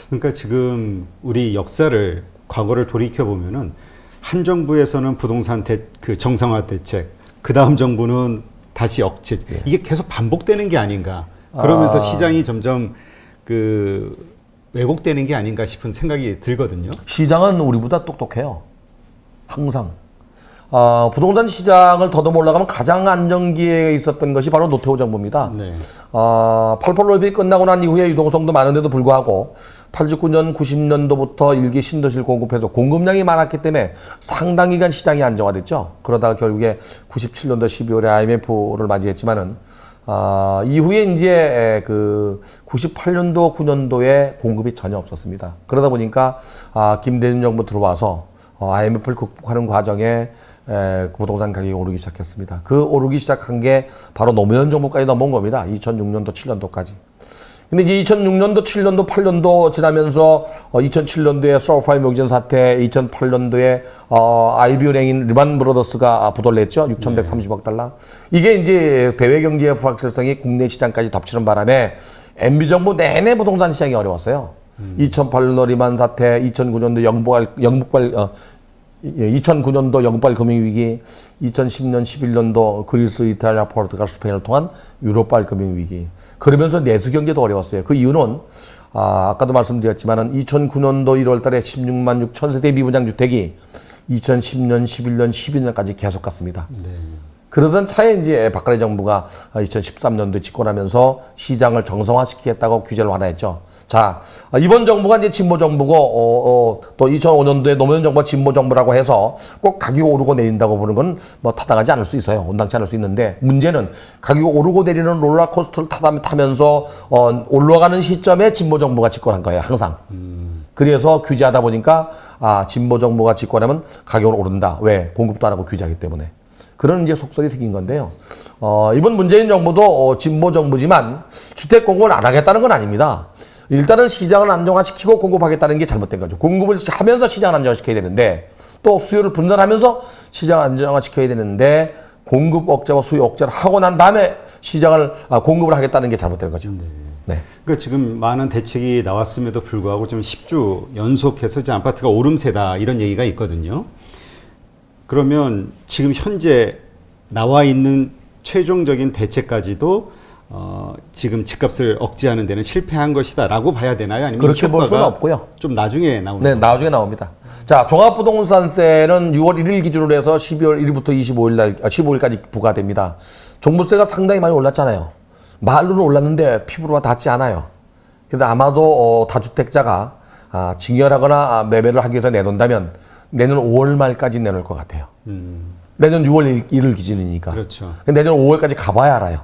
그러니까 지금 우리 역사를 과거를 돌이켜 보면은 한 정부에서는 부동산 그 정상화 대책, 그 다음 정부는 다시 억제, 이게 계속 반복되는 게 아닌가. 그러면서 시장이 점점 그 왜곡되는 게 아닌가 싶은 생각이 들거든요. 시장은 우리보다 똑똑해요. 항상. 부동산 시장을 더듬어 올라가면 가장 안정기에 있었던 것이 바로 노태우 정부입니다. 네. 88 올림픽이 끝나고 난 이후에 유동성도 많은데도 불구하고 89년, 90년도부터 1기 신도시를 공급해서 공급량이 많았기 때문에 상당 기간 시장이 안정화됐죠. 그러다가 결국에 97년도 12월에 IMF를 맞이했지만은 이후에 이제 그 98년도, 9년도에 공급이 전혀 없었습니다. 그러다 보니까 김대중 정부 들어와서 IMF를 극복하는 과정에 부동산 가격이 오르기 시작했습니다. 그 오르기 시작한 게 바로 노무현 정부까지 넘어온 겁니다. 2006년도, 7년도까지. 근데 이제 2006년도, 7년도, 8년도 지나면서 2007년도에 서브프라임 모기지 사태, 2008년도에 IB은행인 리만 브로더스가 부도를 냈죠. 6,130억 달러. 이게 이제 대외 경제의 불확실성이 국내 시장까지 덮치는 바람에 MB 정부 내내 부동산 시장이 어려웠어요. 2008년도 리만 사태, 2009년도 2009년도 영국발 금융위기, 2010년, 11년도 그리스, 이탈리아, 포르투갈, 스페인을 통한 유럽발 금융위기. 그러면서 내수경제도 어려웠어요. 그 이유는 아까도 말씀드렸지만 2009년도 1월 달에 16만 6천 세대 미분양 주택이 2010년, 11년, 12년까지 계속 갔습니다. 네. 그러던 차에 이제 박근혜 정부가 2013년도에 집권하면서 시장을 정상화시키겠다고 규제를 완화했죠. 자, 이번 정부가 이제 진보 정부고, 또 2005년도에 노무현 정부가 진보 정부라고 해서 꼭 가격이 오르고 내린다고 보는 건 뭐 타당하지 않을 수 있어요. 온당치 않을 수 있는데, 문제는 가격이 오르고 내리는 롤러코스터를 타면서, 올라가는 시점에 진보 정부가 집권한 거예요. 항상. 그래서 규제하다 보니까, 진보 정부가 집권하면 가격은 오른다. 왜? 공급도 안 하고 규제하기 때문에. 그런 이제 속설이 생긴 건데요. 이번 문재인 정부도 진보 정부지만 주택 공급을 안 하겠다는 건 아닙니다. 일단은 시장을 안정화시키고 공급하겠다는 게 잘못된 거죠. 공급을 하면서 시장을 안정화시켜야 되는데 또 수요를 분산하면서 시장을 안정화시켜야 되는데 공급 억제와 수요 억제를 하고 난 다음에 시장을 공급을 하겠다는 게 잘못된 거죠. 네. 네. 그러니까 지금 많은 대책이 나왔음에도 불구하고 지금 10주 연속해서 이제 아파트가 오름세다 이런 얘기가 있거든요. 그러면 지금 현재 나와 있는 최종적인 대책까지도 지금 집값을 억제하는 데는 실패한 것이다라고 봐야 되나요? 아니면 그렇게 볼 수는 없고요. 좀 나중에 나오는 네, 나중에 나옵니다. 자, 종합부동산세는 6월 1일 기준으로 해서 12월 1일부터 15일까지 부과됩니다. 종부세가 상당히 많이 올랐잖아요. 말로는 올랐는데 피부로와 닿지 않아요. 그래서 아마도 다주택자가 증여하거나 매매를 하기 위해서 내놓는다면 내년 5월 말까지 내놓을 것 같아요. 내년 6월 1일 기준이니까. 그렇죠. 내년 5월까지 가봐야 알아요.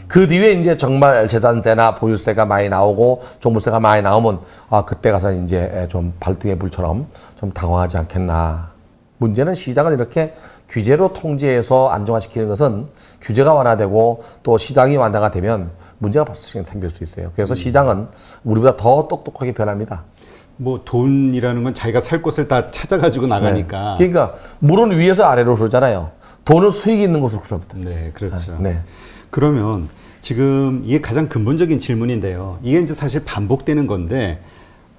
그 뒤에 이제 정말 재산세나 보유세가 많이 나오고 종부세가 많이 나오면 그때 가서 이제 좀 발등에 불처럼 좀 당황하지 않겠나. 문제는 시장을 이렇게 규제로 통제해서 안정화시키는 것은 규제가 완화되고 또 시장이 완화가 되면 문제가 벌써 생길 수 있어요. 그래서 시장은 우리보다 더 똑똑하게 변합니다. 뭐 돈이라는 건 자기가 살 곳을 다 찾아가지고 나가니까. 네. 그러니까 물은 위에서 아래로 흐르잖아요. 돈은 수익이 있는 곳으로 흐릅니다. 네, 그렇죠. 네. 그러면 지금 이게 가장 근본적인 질문인데요. 이게 이제 사실 반복되는 건데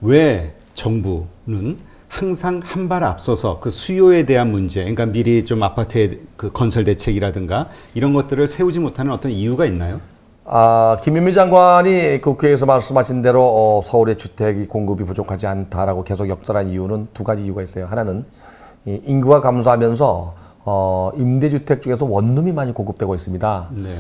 왜 정부는 항상 한 발 앞서서 그 수요에 대한 문제, 그러니까 미리 좀 아파트의 그 건설 대책이라든가 이런 것들을 세우지 못하는 어떤 이유가 있나요? 김현미 장관이 국회에서 말씀하신 대로 서울의 주택이 공급이 부족하지 않다라고 계속 역설한 이유는 두 가지 이유가 있어요. 하나는 인구가 감소하면서 임대주택 중에서 원룸이 많이 공급되고 있습니다. 네.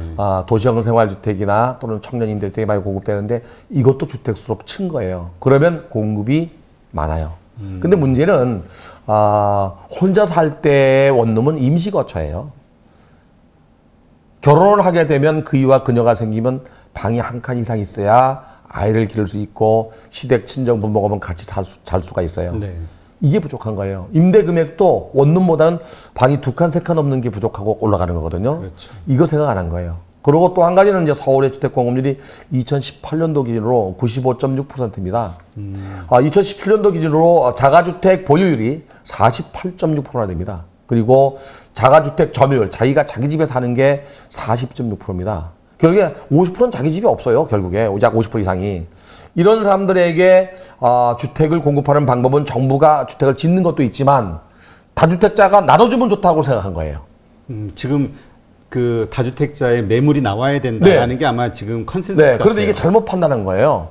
도시형 생활주택이나 또는 청년 임대주택이 많이 공급되는데 이것도 주택수로 친 거예요. 그러면 공급이 많아요. 근데 문제는 혼자 살 때 원룸은 임시거처예요. 결혼을 하게 되면 그이와 그녀가 생기면 방이 한 칸 이상 있어야 아이를 기를 수 있고 시댁 친정 부모가 오면 같이 잘 수가 있어요. 네. 이게 부족한 거예요. 임대 금액도 원룸보다는 방이 2칸, 3칸 없는 게 부족하고 올라가는 거거든요. 그렇죠. 이거 생각 안 한 거예요. 그리고 또 한 가지는 이제 서울의 주택 공급률이 2018년도 기준으로 95.6%입니다. 2017년도 기준으로 자가주택 보유율이 48.6%나 됩니다. 그리고 자가주택 점유율, 자기가 자기 집에 사는 게 40.6%입니다. 결국에 50%는 자기 집이 없어요. 결국에 약 50% 이상이. 이런 사람들에게 주택을 공급하는 방법은 정부가 주택을 짓는 것도 있지만 다주택자가 나눠주면 좋다고 생각한 거예요. 지금 그 다주택자의 매물이 나와야 된다라는 네. 게 아마 지금 컨센서스 네, 같아요. 그런데 이게 잘못 판단한 거예요.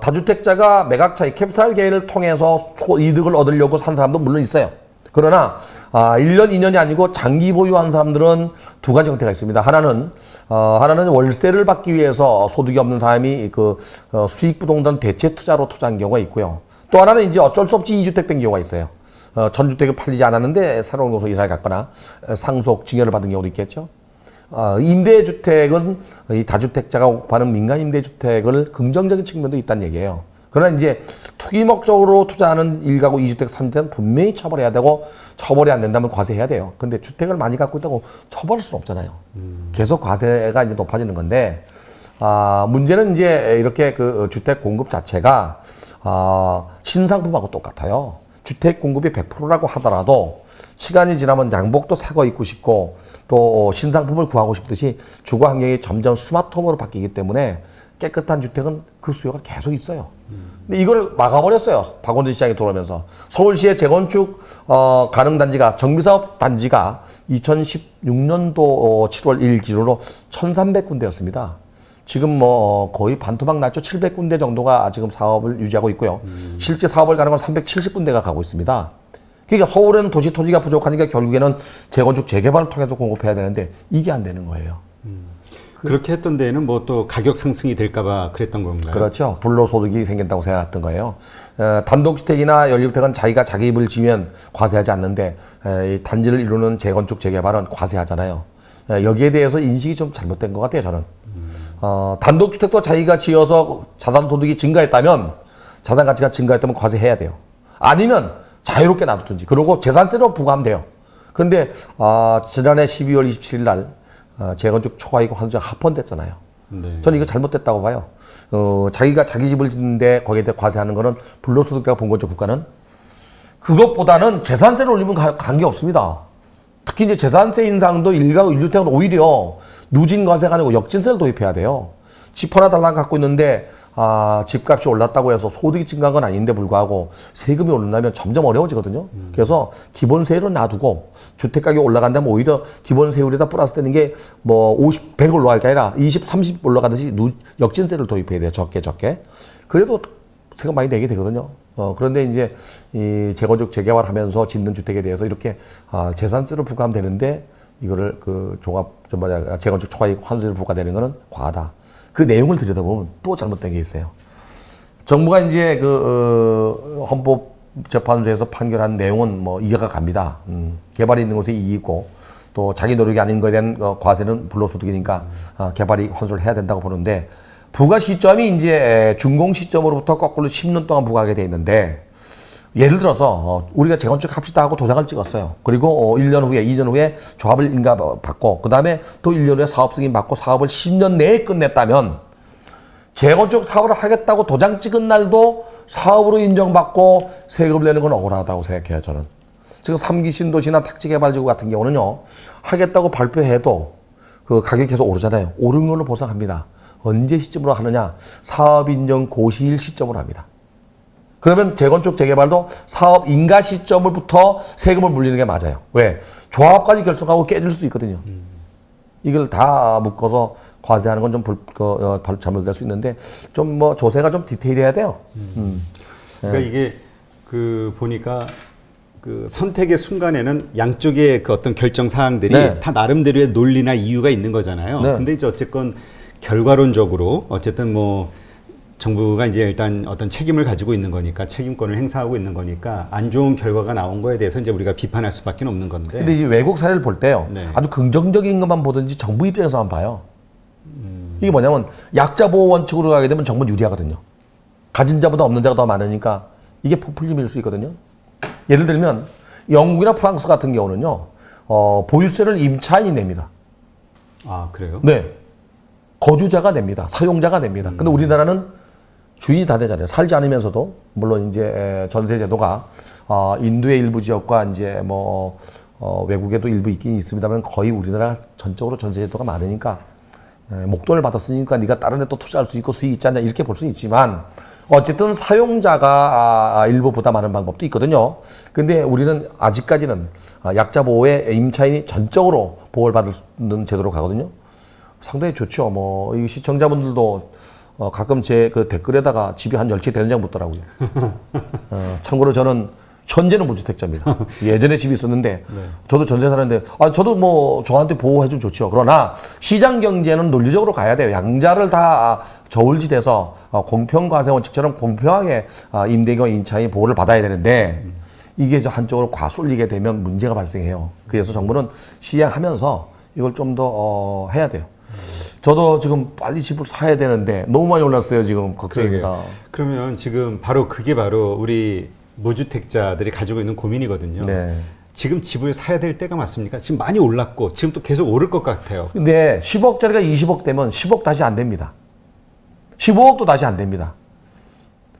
다주택자가 매각 차익, 캐피탈 게인을 통해서 이득을 얻으려고 산 사람도 물론 있어요. 그러나 1년, 2년이 아니고 장기 보유한 사람들은 두 가지 형태가 있습니다. 하나는 월세를 받기 위해서 소득이 없는 사람이 수익 부동산 대체 투자로 투자한 경우가 있고요. 또 하나는 이제 어쩔 수 없이 2주택 된 경우가 있어요. 전주택을 팔리지 않았는데 새로운 곳으로 이사를 갔거나 상속, 증여를 받은 경우도 있겠죠. 임대주택은 이 다주택자가 공급하는 민간 임대주택을 긍정적인 측면도 있다는 얘기예요. 그러나 이제 투기 목적으로 투자하는 1가구 2주택, 3주택은 분명히 처벌해야 되고 처벌이 안 된다면 과세해야 돼요. 근데 주택을 많이 갖고 있다고 처벌할 수는 없잖아요. 계속 과세가 이제 높아지는 건데 문제는 이제 이렇게 그 주택 공급 자체가 신상품하고 똑같아요. 주택 공급이 100%라고 하더라도 시간이 지나면 양복도 새 거 입고 싶고 또 신상품을 구하고 싶듯이 주거 환경이 점점 스마트홈으로 바뀌기 때문에 깨끗한 주택은 그 수요가 계속 있어요. 근데 이걸 막아버렸어요. 박원순 시장이 들어오면서. 서울시의 재건축 가능 단지가 정비사업 단지가 2016년도 7월 1일 기준으로 1,300군데였습니다. 지금 뭐 거의 반토막 났죠. 700군데 정도가 지금 사업을 유지하고 있고요. 실제 사업을 가는 건 370군데가 가고 있습니다. 그러니까 서울에는 도시 토지가 부족하니까 결국에는 재건축 재개발을 통해서 공급해야 되는데 이게 안 되는 거예요. 그렇게 했던 데에는 뭐 또 가격 상승이 될까봐 그랬던 건가요? 그렇죠. 불로소득이 생긴다고 생각했던 거예요. 단독주택이나 연립주택은 자기가 자기 입을 지면 과세하지 않는데 이 단지를 이루는 재건축 재개발은 과세하잖아요. 여기에 대해서 인식이 좀 잘못된 것 같아요. 저는. 단독주택도 자기가 지어서 자산소득이 증가했다면 자산 가치가 증가했다면 과세해야 돼요. 아니면 자유롭게 놔두든지 그리고 재산세로 부과하면 돼요. 그런데 지난해 12월 27일 날 재건축 초과이익 환수가 합헌됐잖아요. 네. 저는 이거 잘못됐다고 봐요. 자기가 자기 집을 짓는데 거기에 대해 과세하는 거는 불로소득이라고 본 거죠, 국가는. 그것보다는 재산세를 올리면 관계없습니다. 특히 이제 재산세 인상도 1가구 1주택은 오히려 누진 과세가 아니고 역진세를 도입해야 돼요. 집 하나 달랑 갖고 있는데 집값이 올랐다고 해서 소득이 증가한 건 아닌데 불구하고 세금이 오른다면 점점 어려워지거든요. 그래서 기본세율은 놔두고 주택가격이 올라간다면 오히려 기본세율에다 플러스 되는 게 뭐 50, 100 올라갈 게 아니라 20, 30 올라가듯이 역진세를 도입해야 돼요. 적게. 그래도 세금 많이 내게 되거든요. 그런데 이제 이 재건축 재개발하면서 짓는 주택에 대해서 이렇게 재산세를 부과하면 되는데 이거를 재건축 초과이익 환수를 부과되는 거는 과하다. 그 내용을 들여다보면 또 잘못된 게 있어요. 정부가 이제 헌법재판소에서 판결한 내용은 뭐 이해가 갑니다. 개발이 있는 곳에 이익이고 또 자기 노력이 아닌 것에 대한 과세는 불로소득이니까 개발이익 환수를 해야 된다고 보는데 부과 시점이 이제 준공 시점으로부터 거꾸로 10년 동안 부과하게 돼 있는데 예를 들어서 우리가 재건축 합시다 하고 도장을 찍었어요. 그리고 1년 후에 2년 후에 조합을 인가받고 그 다음에 또 1년 후에 사업 승인 받고 사업을 10년 내에 끝냈다면 재건축 사업을 하겠다고 도장 찍은 날도 사업으로 인정받고 세금을 내는 건 억울하다고 생각해요. 저는. 지금 3기 신도시나 택지개발지구 같은 경우는요. 하겠다고 발표해도 그 가격이 계속 오르잖아요. 오른 걸로 보상합니다. 언제 시점으로 하느냐? 사업 인정 고시일 시점으로 합니다. 그러면 재건축 재개발도 사업 인가 시점부터 세금을 물리는 게 맞아요. 왜? 조합까지 결정하고 깨질 수도 있거든요. 이걸 다 묶어서 과세하는 건 좀 잘못될 수 있는데 좀 뭐 조세가 좀 디테일해야 돼요. 그러니까 이게 보니까 그 선택의 순간에는 양쪽의 그 어떤 결정 사항들이 네. 다 나름대로의 논리나 이유가 있는 거잖아요. 네. 근데 이제 어쨌건 결과론적으로 어쨌든 뭐 정부가 이제 일단 어떤 책임을 가지고 있는 거니까 책임권을 행사하고 있는 거니까 안 좋은 결과가 나온 거에 대해서 이제 우리가 비판할 수밖에 없는 건데. 근데 이제 외국 사례를 볼 때요. 네. 아주 긍정적인 것만 보든지 정부 입장에서만 봐요. 이게 뭐냐면 약자 보호 원칙으로 가게 되면 정부는 유리하거든요. 가진 자보다 없는 자가 더 많으니까 이게 포퓰리즘일 수 있거든요. 예를 들면 영국이나 프랑스 같은 경우는요. 보유세를 임차인이 냅니다. 아, 그래요? 네. 거주자가 냅니다. 사용자가 냅니다. 근데 우리나라는 주인이 다 되잖아요. 살지 않으면서도 물론 이제 전세 제도가 인도의 일부 지역과 이제 뭐 외국에도 일부 있긴 있습니다만 거의 우리나라 전적으로 전세 제도가 많으니까 목돈을 받았으니까 네가 다른 데 또 투자할 수 있고 수익 있지 않냐 이렇게 볼 수는 있지만 어쨌든 사용자가 일부 부담하는 방법도 있거든요. 근데 우리는 아직까지는 약자 보호에 임차인이 전적으로 보호를 받는 제도로 가거든요. 상당히 좋죠. 뭐 이 시청자분들도 가끔 제 그 댓글에다가 집이 한 10채 되는 장 묻더라고요. 참고로 저는 현재는 무주택자입니다. 예전에 집이 있었는데 네. 저도 전세 사는데 저도 뭐 저한테 보호해주면 좋죠. 그러나 시장 경제는 논리적으로 가야 돼요. 양자를 다 저울질해서 공평과세 원칙처럼 공평하게 임대인과 임차인이 보호를 받아야 되는데 이게 한쪽으로 과쏠리게 되면 문제가 발생해요. 그래서 정부는 시행하면서 이걸 좀 더 해야 돼요. 저도 지금 빨리 집을 사야 되는데 너무 많이 올랐어요. 지금 걱정입니다. 그러면 지금 그게 바로 우리 무주택자들이 가지고 있는 고민이거든요. 네. 지금 집을 사야 될 때가 맞습니까? 지금 많이 올랐고 지금 또 계속 오를 것 같아요. 근데 10억짜리가 20억 되면 10억 다시 안 됩니다. 15억도 다시 안 됩니다.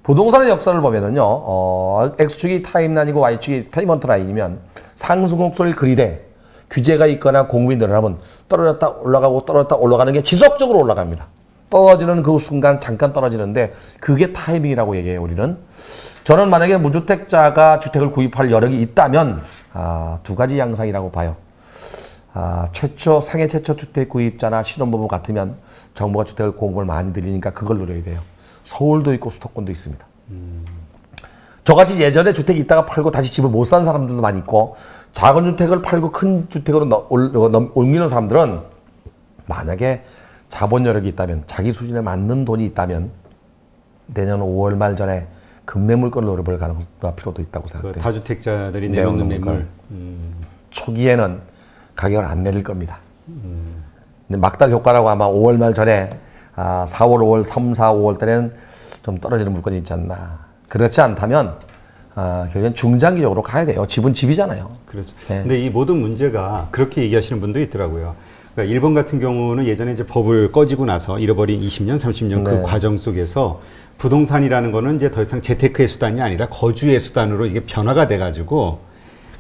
부동산의 역사를 보면은요, X축이 타임라인이고 Y축이 페이먼트 라인이면 상승곡선을 그리되 규제가 있거나 공급이 늘어나면 떨어졌다 올라가고 떨어졌다 올라가는 게 지속적으로 올라갑니다. 떨어지는 그 순간 잠깐 떨어지는데 그게 타이밍이라고 얘기해요, 우리는. 저는 만약에 무주택자가 주택을 구입할 여력이 있다면 두 가지 양상이라고 봐요. 상해 최초 주택 구입자나 신혼부부 같으면 정부가 주택을 공급을 많이 드리니까 그걸 노려야 돼요. 서울도 있고 수도권도 있습니다. 저같이 예전에 주택이 있다가 팔고 다시 집을 못 산 사람들도 많이 있고 작은 주택을 팔고 큰 주택으로 옮기는 사람들은 만약에 자본 여력이 있다면 자기 수준에 맞는 돈이 있다면 내년 5월 말 전에 급매물권을 노려볼 필요도 있다고 생각돼요. 다주택자들이 내놓는 매물. 초기에는 가격을 안 내릴 겁니다. 근데 막달 효과라고 아마 5월 말 전에 4월, 5월, 3, 4, 5월 때는 좀 떨어지는 물건이 있지 않나. 그렇지 않다면 결국엔 중장기적으로 가야 돼요. 집은 집이잖아요. 그렇죠. 네. 근데 이 모든 문제가 그렇게 얘기하시는 분도 있더라고요. 그러니까 일본 같은 경우는 예전에 이제 법을 꺼지고 나서 잃어버린 20년, 30년 그 네. 과정 속에서 부동산이라는 거는 이제 더 이상 재테크의 수단이 아니라 거주의 수단으로 이게 변화가 돼가지고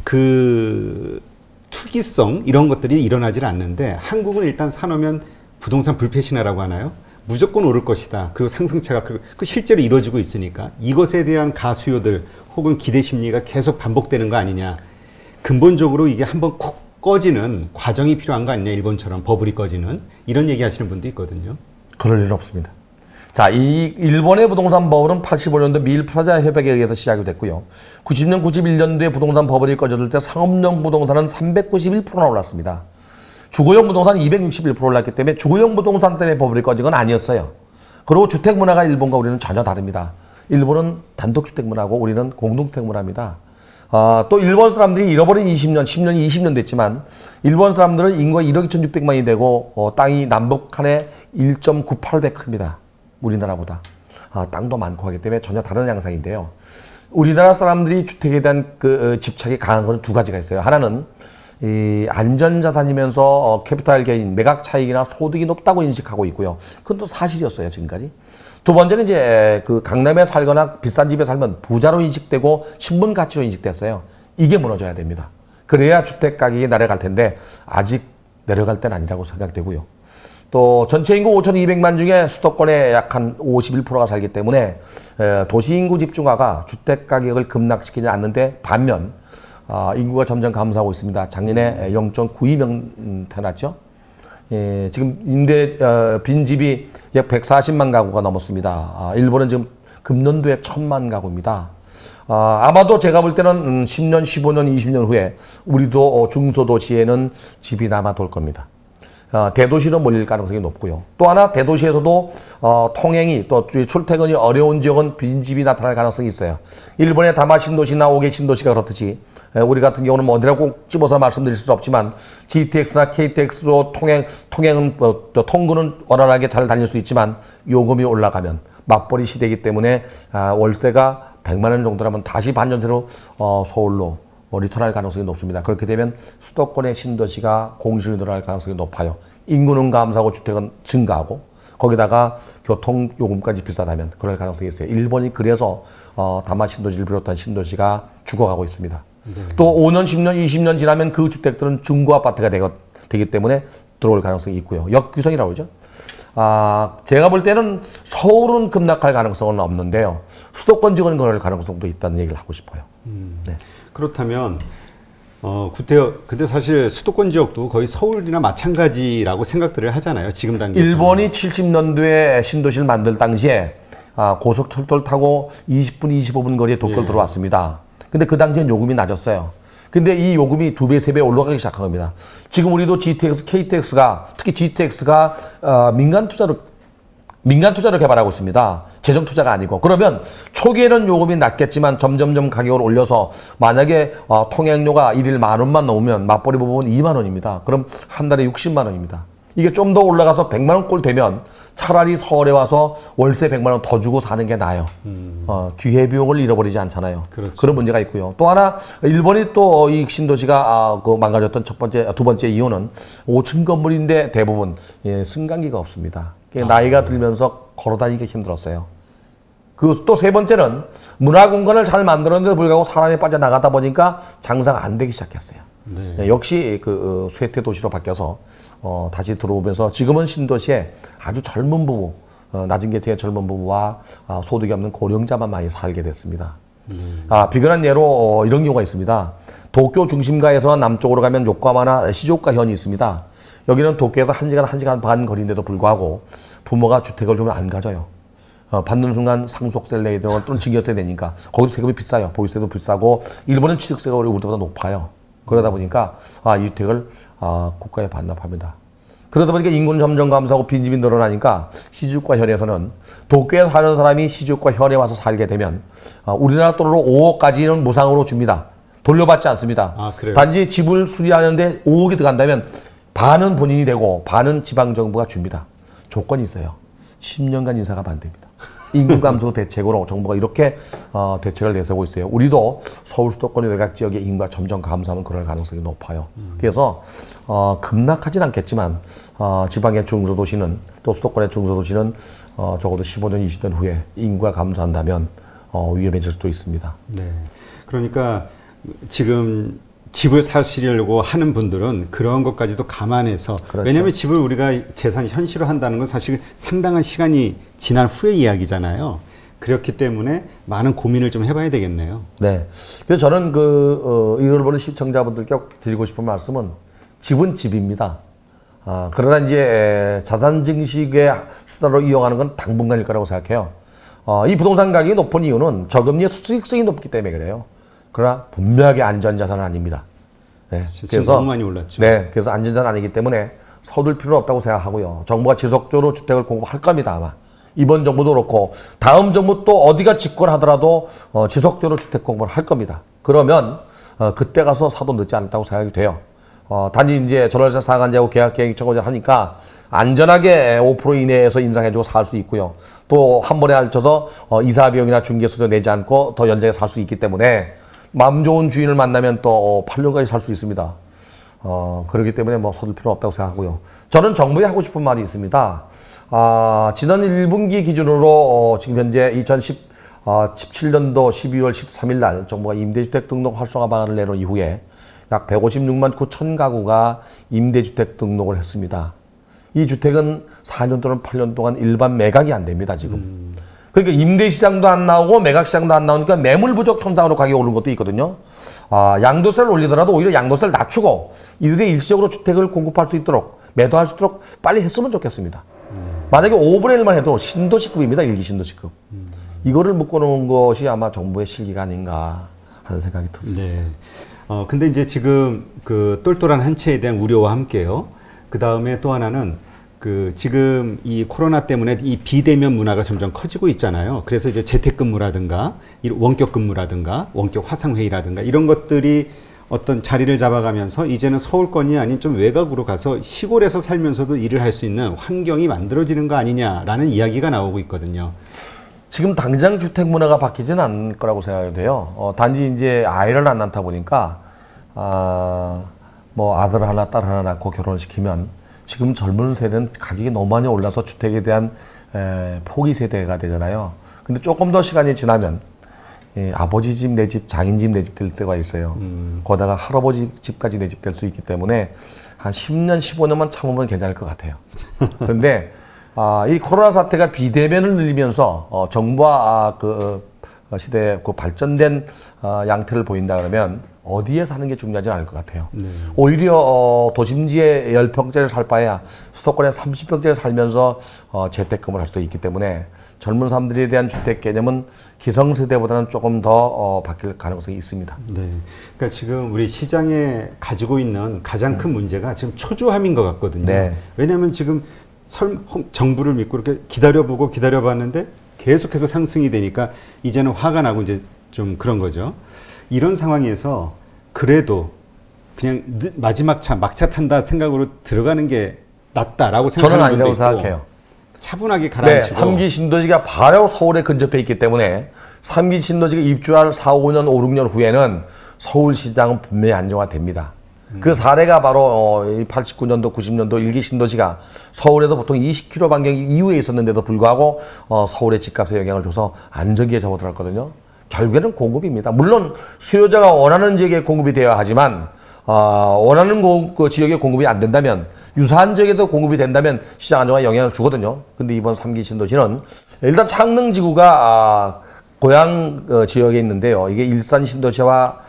그 투기성 이런 것들이 일어나질 않는데 한국은 일단 사놓으면 부동산 불패신화라고 하나요? 무조건 오를 것이다. 그리고 상승차가 그 실제로 이루어지고 있으니까 이것에 대한 가수요들 혹은 기대 심리가 계속 반복되는 거 아니냐. 근본적으로 이게 한번 쿡 꺼지는 과정이 필요한 거 아니냐. 일본처럼 버블이 꺼지는 이런 얘기 하시는 분도 있거든요. 그럴 일 없습니다. 자, 이 일본의 부동산 버블은 85년도 미일 프라자 협약에 의해서 시작이 됐고요. 90년, 91년도에 부동산 버블이 꺼졌을 때 상업용 부동산은 391%나 올랐습니다. 주거용 부동산은 261% 올랐기 때문에 주거용 부동산 때문에 버블이 꺼진 건 아니었어요. 그리고 주택 문화가 일본과 우리는 전혀 다릅니다. 일본은 단독주택 문화고 우리는 공동주택 문화입니다. 또 일본 사람들이 잃어버린 20년, 10년이 20년 됐지만 일본 사람들은 인구가 1억 2,600만이 되고 땅이 남북 한에 1.98배 큽니다. 우리나라보다. 땅도 많고 하기 때문에 전혀 다른 양상인데요. 우리나라 사람들이 주택에 대한 집착이 강한 건 두 가지가 있어요. 하나는 이 안전자산이면서 캐피탈 게인, 매각 차익이나 소득이 높다고 인식하고 있고요. 그건 또 사실이었어요, 지금까지. 두 번째는 이제 그 강남에 살거나 비싼 집에 살면 부자로 인식되고 신분 가치로 인식됐어요. 이게 무너져야 됩니다. 그래야 주택 가격이 내려갈 텐데 아직 내려갈 때는 아니라고 생각되고요. 또 전체 인구 5,200만 중에 수도권에 약 한 51%가 살기 때문에 도시 인구 집중화가 주택 가격을 급락시키지 않는데 반면 인구가 점점 감소하고 있습니다. 작년에 0.92명 태어났죠. 지금 빈집이 약 140만 가구가 넘었습니다. 일본은 지금 금년도에 1,000만 가구입니다. 아마도 제가 볼 때는 10년, 15년, 20년 후에 우리도 중소도시에는 집이 남아 돌 겁니다. 대도시로 몰릴 가능성이 높고요. 또 하나 대도시에서도 통행이 또 출퇴근이 어려운 지역은 빈집이 나타날 가능성이 있어요. 일본의 다마 신도시나 오게 신도시가 그렇듯이 우리 같은 경우는 뭐 어디라고 꼭 집어서 말씀드릴 수 없지만 GTX나 KTX로 통행은 통근은 원활하게 잘 다닐 수 있지만 요금이 올라가면 맞벌이 시대이기 때문에 월세가 100만 원 정도라면 다시 반전세로 서울로 리턴할 가능성이 높습니다. 그렇게 되면 수도권의 신도시가 공실이 늘어날 가능성이 높아요. 인구는 감소하고 주택은 증가하고 거기다가 교통요금까지 비싸다면 그럴 가능성이 있어요. 일본이 그래서 다마 신도시를 비롯한 신도시가 죽어가고 있습니다. 네. 또 5년, 10년, 20년 지나면 그 주택들은 중고 아파트가 되기 때문에 들어올 가능성이 있고요. 역규성이라고 그러죠. 제가 볼 때는 서울은 급락할 가능성은 없는데요. 수도권 지역은 그럴 가능성도 있다는 얘기를 하고 싶어요. 네. 그렇다면 구태여, 근데 사실 수도권 지역도 거의 서울이나 마찬가지라고 생각들을 하잖아요. 지금 단계에서. 일본이 70년도에 신도시를 만들 당시에 고속철도를 타고 20분, 25분 거리에 도쿄를 들어왔습니다. 근데 그 당시엔 요금이 낮았어요. 근데 이 요금이 2배, 3배 올라가기 시작한 겁니다. 지금 우리도 GTX, KTX가, 특히 GTX가 민간 투자로 개발하고 있습니다. 재정 투자가 아니고. 그러면 초기에는 요금이 낮겠지만 점점점 가격을 올려서 만약에 통행료가 일일 10,000원만 넘으면 맞벌이 부부는 2만 원입니다. 그럼 한 달에 60만 원입니다. 이게 좀 더 올라가서 100만 원꼴 되면 차라리 서울에 와서 월세 100만 원 더 주고 사는 게 나아요. 기회비용을 잃어버리지 않잖아요. 그렇죠. 그런 문제가 있고요. 또 하나 일본이 또 이 신도시가 망가졌던 두 번째 이유는 5층 건물인데 대부분 승강기가 없습니다. 나이가 들면서 걸어다니기 힘들었어요. 그 또 세 번째는 문화 공간을 잘 만들었는데도 불구하고 사람이 빠져나가다 보니까 장사가 안 되기 시작했어요. 네. 역시 그 쇠퇴 도시로 바뀌어서 다시 들어오면서 지금은 신도시에 아주 젊은 부부, 낮은 계층의 젊은 부부와 소득이 없는 고령자만 많이 살게 됐습니다. 비근한 예로 이런 경우가 있습니다. 도쿄 중심가에서 남쪽으로 가면 요코하마나 시즈오카현이 있습니다. 여기는 도쿄에서 1시간 반 거리인데도 불구하고 부모가 주택을 좀 안 가져요. 받는 순간 상속세를 내야 되고 또는 증여세 내니까 거기서 세금이 비싸요. 보유세도 비싸고 일본은 취득세가 우리보다 높아요. 그러다 보니까 이 주택을 국가에 반납합니다. 그러다 보니까 인구는 점점 감소하고 빈집이 늘어나니까 시즈오카현에서는 도쿄에 사는 사람이 시즈오카현에 와서 살게 되면 우리나라 돈으로 5억까지는 무상으로 줍니다. 돌려받지 않습니다. 그래요? 단지 집을 수리하는데 5억이 들어간다면 반은 본인이 되고 반은 지방정부가 줍니다. 조건이 있어요. 10년간 인사가 반대입니다. 인구 감소 대책으로 정부가 이렇게 대책을 내세우고 있어요. 우리도 서울 수도권의 외곽 지역의 인구가 점점 감소하면 그럴 가능성이 높아요. 그래서 급락하진 않겠지만 지방의 중소도시는 또 수도권의 중소도시는 적어도 15년, 20년 후에 인구가 감소한다면 위험해질 수도 있습니다. 네. 그러니까 지금 집을 사시려고 하는 분들은 그런 것까지도 감안해서 그렇죠. 왜냐하면 집을 우리가 재산 현실화한다는 건 사실 상당한 시간이 지난 후의 이야기잖아요. 그렇기 때문에 많은 고민을 좀 해봐야 되겠네요. 네. 그래서 저는 이걸 보는 시청자분들께 드리고 싶은 말씀은 집은 집입니다. 그러나 이제 자산 증식의 수단으로 이용하는 건 당분간일 거라고 생각해요. 이 부동산 가격이 높은 이유는 저금리의 수익성이 높기 때문에 그래요. 그러나 분명하게 안전자산은 아닙니다. 네. 그래서 너무 많이 올랐죠. 네. 그래서 안전자산은 아니기 때문에 서둘 필요는 없다고 생각하고요. 정부가 지속적으로 주택을 공급할 겁니다, 아마. 이번 정부도 그렇고 다음 정부 또 어디가 집권하더라도 지속적으로 주택 공급을 할 겁니다. 그러면 그때 가서 사도 늦지 않다고 생각이 돼요. 단지 이제 전월세 상한제하고 계약계획 청구를 하니까 안전하게 5% 이내에서 인상해주고 살 수 있고요. 또 한 번에 알쳐서 이사 비용이나 중개수도 내지 않고 더 연장해 살 수 있기 때문에 마음 좋은 주인을 만나면 또 8년까지 살 수 있습니다. 그렇기 때문에 뭐 서둘 필요 없다고 생각하고요. 저는 정부에 하고 싶은 말이 있습니다. 지난 1분기 기준으로 지금 현재 2017년도 12월 13일 날 정부가 임대주택 등록 활성화 방안을 내놓은 이후에 약 156만 9천 가구가 임대주택 등록을 했습니다. 이 주택은 4년 또는 8년 동안 일반 매각이 안 됩니다, 지금. 그러니까 임대시장도 안 나오고 매각시장도 안 나오니까 매물 부족 현상으로 가격이 오르는 것도 있거든요. 양도세를 올리더라도 오히려 양도세를 낮추고 이들이 일시적으로 주택을 공급할 수 있도록 매도할 수 있도록 빨리 했으면 좋겠습니다. 만약에 5분의 1만 해도 신도시급입니다. 일기 신도시급. 이거를 묶어놓은 것이 아마 정부의 실기가 아닌가 하는 생각이 듭니다. 네. 근데 이제 지금 그 똘똘한 한 채에 대한 우려와 함께요. 그 다음에 또 하나는 지금 이 코로나 때문에 이 비대면 문화가 점점 커지고 있잖아요. 그래서 이제 재택근무라든가 원격근무라든가 원격 화상회의라든가 이런 것들이 어떤 자리를 잡아가면서 이제는 서울권이 아닌 좀 외곽으로 가서 시골에서 살면서도 일을 할 수 있는 환경이 만들어지는 거 아니냐라는 이야기가 나오고 있거든요. 지금 당장 주택 문화가 바뀌지는 않을 거라고 생각이 돼요. 단지 이제 아이를 안 낳다 보니까 뭐 아들 하나 딸 하나 낳고 결혼을 시키면 지금 젊은 세대는 가격이 너무 많이 올라서 주택에 대한 포기 세대가 되잖아요. 근데 조금 더 시간이 지나면 아버지 집, 내 집, 장인 집, 내 집 될 때가 있어요. 거기다가 할아버지 집까지 내 집 될 수 있기 때문에 한 10년, 15년만 참으면 괜찮을 것 같아요. 그런데 이 코로나 사태가 비대면을 늘리면서 정부와 시대의 그 발전된 양태를 보인다 그러면 어디에 사는 게 중요하지 않을 것 같아요. 오히려 도심지에 10평짜리 살 바에야 수도권에 30평짜리 살면서 재택근무를 할 수 있기 때문에 젊은 사람들에 대한 주택 개념은 기성세대보다는 조금 더 바뀔 가능성이 있습니다. 네. 그러니까 지금 우리 시장에 가지고 있는 가장 큰 문제가 지금 초조함인 것 같거든요. 네. 왜냐하면 지금 정부를 믿고 이렇게 기다려보고 기다려봤는데 계속해서 상승이 되니까 이제는 화가 나고 이제 좀 그런 거죠. 이런 상황에서 그래도 그냥 마지막 막차 탄다 생각으로 들어가는 게 낫다라고 생각하는 저는 분도 아니라고 있고 생각해요. 차분하게 가라앉히고 3기 신도시가 바로 서울에 근접해 있기 때문에 3기 신도시가 입주할 4, 5년, 5, 6년 후에는 서울시장은 분명히 안정화됩니다. 그 사례가 바로 89년도, 90년도 1기 신도시가 서울에도 보통 20km 반경 이후에 있었는데도 불구하고 서울의 집값에 영향을 줘서 안정기에 접어들었거든요. 결국에는 공급입니다. 물론 수요자가 원하는 지역에 공급이 되어야 하지만 원하는 그 지역에 공급이 안 된다면 유사한 지역에도 공급이 된다면 시장 안정화에 영향을 주거든요. 근데 이번 3기 신도시는 일단 창릉지구가 고향 지역에 있는데요. 이게 일산 신도시와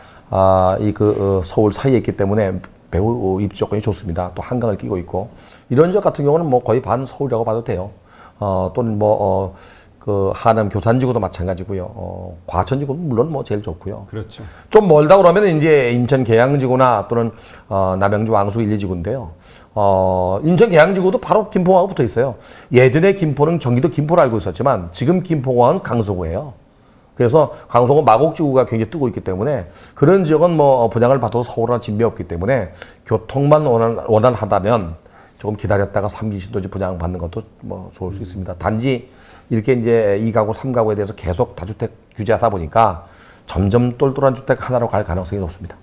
서울 사이에 있기 때문에 매우 입지 조건이 좋습니다. 또 한강을 끼고 있고 이런 지역 같은 경우는 뭐 거의 반 서울이라고 봐도 돼요. 또는 그 하남 교산지구도 마찬가지고요. 과천지구는 물론 뭐 제일 좋고요. 그렇죠. 좀 멀다 그러면 이제 인천 계양지구나 또는 남양주 왕수 1, 2지구인데요. 인천 계양지구도 바로 김포공항하고 붙어 있어요. 예전에 김포는 경기도 김포로 알고 있었지만 지금 김포공항은 강서구예요. 그래서 강서구 마곡지구가 굉장히 뜨고 있기 때문에 그런 지역은 뭐 분양을 받아도 서울이나 진배 없기 때문에 교통만 원활하다면 조금 기다렸다가 3기 신도시 분양 받는 것도 뭐 좋을 수 있습니다. 단지 이렇게 이제 2가구, 3가구에 대해서 계속 다주택 규제하다 보니까 점점 똘똘한 주택 하나로 갈 가능성이 높습니다.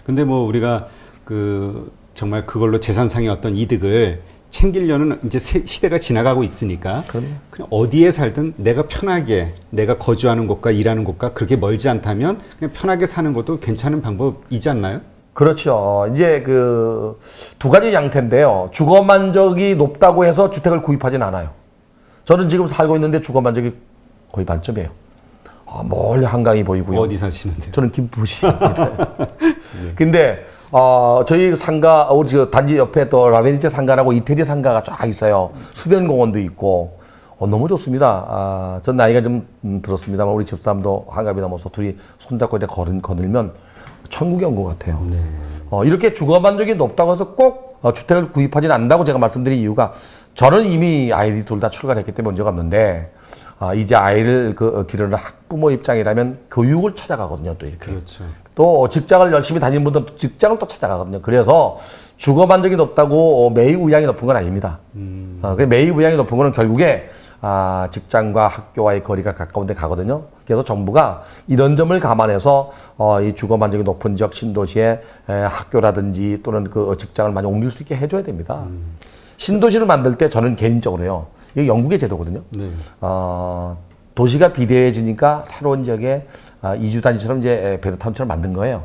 근데 뭐 우리가 정말 그걸로 재산상의 어떤 이득을 챙기려는 이제 시대가 지나가고 있으니까 그냥 어디에 살든 내가 편하게 내가 거주하는 곳과 일하는 곳과 그렇게 멀지 않다면 그냥 편하게 사는 것도 괜찮은 방법이지 않나요? 그렇죠. 이제 두 가지 양태인데요. 주거 만족이 높다고 해서 주택을 구입하진 않아요. 저는 지금 살고 있는데 주거 만족이 거의 반쯤이에요. 멀리 한강이 보이고요. 어디 사시는데요? 저는 김포시입니다. 근데 저희 상가, 우리 단지 옆에 또 라베니체 상가라고 이태리 상가가 쫙 있어요. 수변공원도 있고, 너무 좋습니다. 전 나이가 좀 들었습니다만 우리 집사람도 한갑이 넘어서 둘이 손잡고 이렇게 거닐면 천국에 온 것 같아요. 네. 이렇게 주거 만족이 높다고 해서 꼭 주택을 구입하진 않는다고 제가 말씀드린 이유가 저는 이미 아이들이 둘 다 출가했기 때문에 문제가 없는데 이제 아이를 기르는 학부모 입장이라면 교육을 찾아가거든요. 또 이렇게. 그렇죠. 또 직장을 열심히 다니는 분들은 또 직장을 또 찾아가거든요. 그래서 주거 만족이 높다고 매입 의향이 높은 건 아닙니다. 매입 의향이 높은 거는 결국에 직장과 학교와의 거리가 가까운 데 가거든요. 그래서 정부가 이런 점을 감안해서 이 주거 만족이 높은 지역 신도시에 학교라든지 또는 직장을 많이 옮길 수 있게 해줘야 됩니다. 신도시를 만들 때 저는 개인적으로요. 이게 영국의 제도거든요. 네. 도시가 비대해지니까 새로운 지역에 이주단지처럼 이제 베드타운처럼 만든 거예요.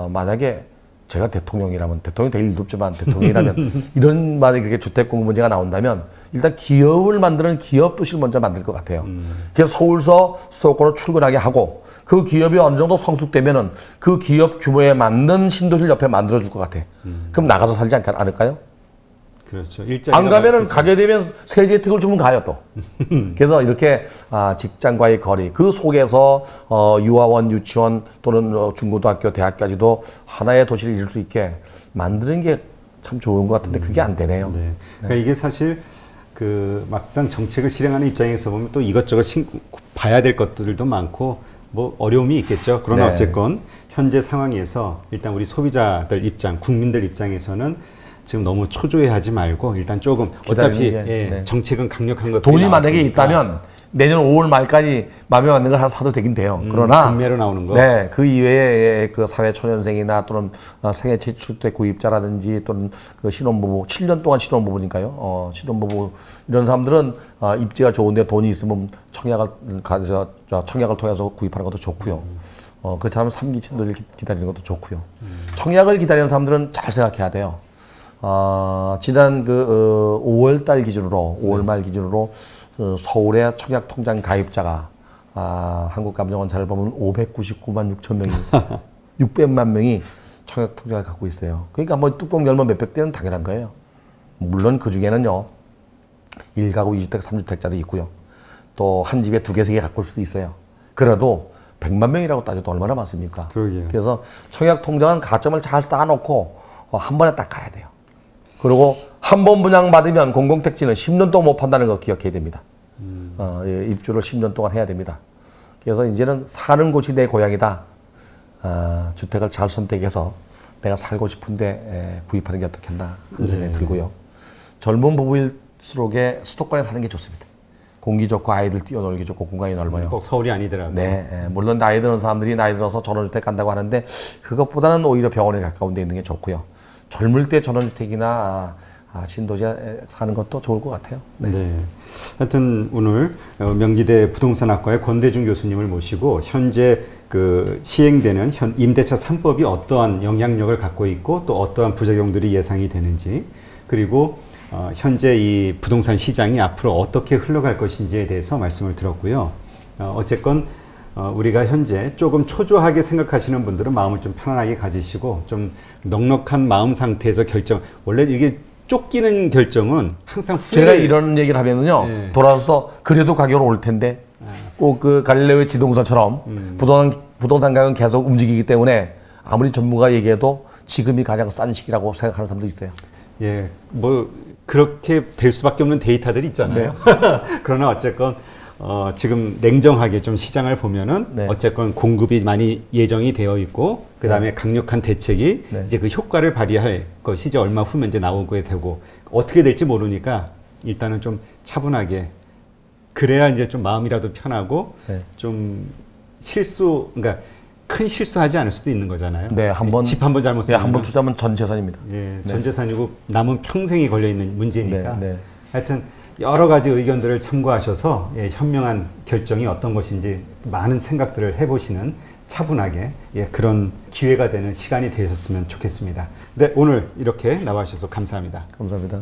만약에 제가 대통령이라면, 대통령이 될 일도 없지만 대통령이라면 이런 만약에 그렇게 주택 공급 문제가 나온다면 일단 기업을 만드는 기업 도시를 먼저 만들 것 같아요. 그래서 서울서 수도권으로 출근하게 하고 그 기업이 어느 정도 성숙되면은 그 기업 규모에 맞는 신도시를 옆에 만들어줄 것 같아. 그럼 나가서 살지 않을까요? 그렇죠. 안 가면은 가게 되면 세제 혜택을 주면 가요 또. 그래서 이렇게 직장과의 거리 그 속에서 유아원, 유치원 또는 중고등학교, 대학까지도 하나의 도시를 이룰 수 있게 만드는 게 참 좋은 것 같은데 그게 안 되네요. 네. 그러니까 이게 사실 막상 정책을 실행하는 입장에서 보면 또 이것저것 봐야 될 것들도 많고 뭐 어려움이 있겠죠. 그러나 네. 어쨌건 현재 상황에서 일단 우리 소비자들 입장, 국민들 입장에서는 지금 너무 초조해하지 말고 일단 조금 어차피 네. 정책은 강력한 것들이 돈이 만약에 나왔으니까. 있다면 내년 5월 말까지 마음에 맞는 걸 하나 사도 되긴 돼요. 그러나 금매로 나오는 거. 네, 그 이외에 사회 초년생이나 또는 생애 최초주택 구입자라든지 또는 신혼부부 7년 동안 신혼부부니까요. 신혼부부 이런 사람들은 입지가 좋은데 돈이 있으면 청약을 통해서 구입하는 것도 좋고요. 그렇지 않으면 3기 신도를 기다리는 것도 좋고요. 청약을 기다리는 사람들은 잘 생각해야 돼요. 지난 5월 달 기준으로 5월 말 기준으로 서울의 청약통장 가입자가 한국감정원사를 보면 599만 6천 명이 600만 명이 청약통장을 갖고 있어요. 그러니까 뭐 뚜껑 열면 몇백 대는 당연한 거예요. 물론 그 중에는요 1가구 2주택 3주택자도 있고요. 또 한 집에 2개, 3개 갖고 올 수도 있어요. 그래도 100만 명이라고 따져도 얼마나 많습니까? 그러게요. 그래서 청약통장은 가점을 잘 쌓아놓고 한 번에 딱 가야 돼요. 그리고 한 번 분양받으면 공공택지는 10년 동안 못 판다는 거 기억해야 됩니다. 입주를 10년 동안 해야 됩니다. 그래서 이제는 사는 곳이 내 고향이다. 주택을 잘 선택해서 내가 살고 싶은데 구입하는 게 어떻겠나 하는 생각이 들고요. 젊은 부부일수록에 수도권에 사는 게 좋습니다. 공기 좋고 아이들 뛰어놀기 좋고 공간이 넓어요. 꼭 서울이 아니더라도. 네, 물론 나이 드는 사람들이 나이 들어서 전원주택 간다고 하는데 그것보다는 오히려 병원에 가까운 데 있는 게 좋고요. 젊을 때 전원주택이나 신도시에 사는 것도 좋을 것 같아요. 네. 하여튼 오늘 명지대 부동산학과의 권대중 교수님을 모시고 현재 시행되는 임대차 3법이 어떠한 영향력을 갖고 있고 또 어떠한 부작용들이 예상이 되는지, 그리고 현재 이 부동산 시장이 앞으로 어떻게 흘러갈 것인지에 대해서 말씀을 들었고요. 어쨌건 우리가 현재 조금 초조하게 생각하시는 분들은 마음을 좀 편안하게 가지시고 좀 넉넉한 마음 상태에서 원래 이게 쫓기는 결정은 항상 제가 이런 얘기를 하면은요, 네. 돌아서 그래도 가격은 올 텐데 꼭 갈릴레오의 지동선처럼 부동산 가격은 계속 움직이기 때문에 아무리 전문가 얘기해도 지금이 가장 싼 시기라고 생각하는 사람도 있어요. 예, 뭐 그렇게 될 수밖에 없는 데이터들이 있잖아요. 네. 그러나 어쨌건 지금 냉정하게 좀 시장을 보면은 네. 어쨌건 공급이 많이 예정이 되어 있고 그 다음에 네. 강력한 대책이 네. 이제 그 효과를 발휘할 것이 이제 얼마 후면 이제 나오게 되고 어떻게 될지 모르니까 일단은 좀 차분하게 그래야 이제 좀 마음이라도 편하고 네. 좀 그러니까 큰 실수하지 않을 수도 있는 거잖아요. 네, 집 한 번 잘못 쓰면 한 번 투자하면 전 재산입니다. 예, 전 재산이고 남은 평생이 걸려 있는 문제니까. 네, 네. 하여튼 여러 가지 의견들을 참고하셔서 현명한 결정이 어떤 것인지 많은 생각들을 해보시는 차분하게 그런 기회가 되는 시간이 되셨으면 좋겠습니다. 네, 오늘 이렇게 나와주셔서 감사합니다. 감사합니다.